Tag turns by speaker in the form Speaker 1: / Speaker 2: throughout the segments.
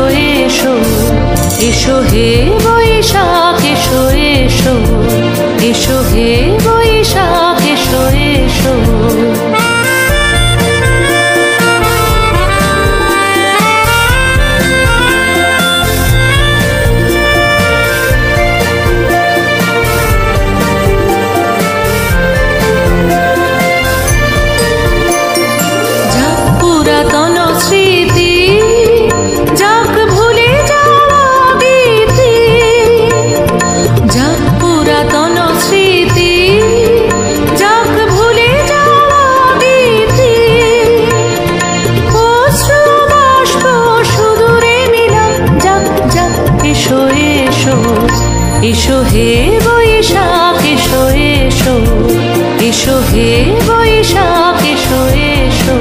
Speaker 1: এসো, এসো হে বৈশাখ এসো এসো, এসো হে বৈশাখ এসো এসো। এসো হে বৈশাখ এসো এসো, এসো হে বৈশাখ এসো এসো।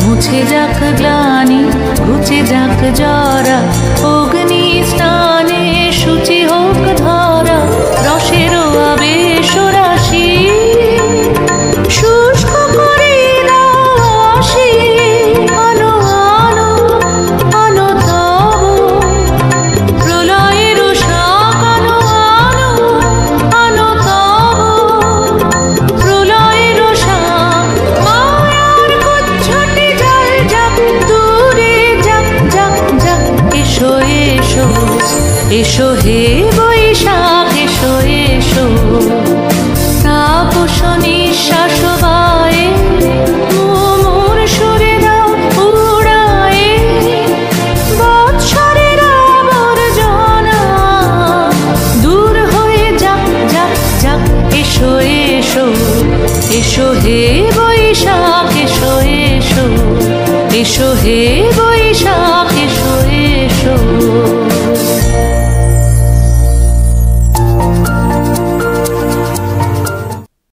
Speaker 1: মুছে যাক গ্লানি ঘুচে যাক জরা, অগ্নি স্নানে সূচি হোক ধরা, রসের আবেশ রাশি শুষ্ক করে দাও আসি। আনো আনো আনো তব প্রলয়ের শাক, আনো আনো আনো তব প্রলয়ের শাক। মায়ার কুচ্ছটি জল যাক দূরে যাক যাক যাক। এসো এসো, এসো হে বৈশাখ এসো এসো। তাপস নিঃশ্বাস বায়ে মুমুর সুরে দাও উড়ায়ে, বৎসরের আবর্জনা দূর হয়ে যাক যাক যাক। এসো এসো, এসো হে বৈশাখ এসো এসো, এসো হে বৈশাখ।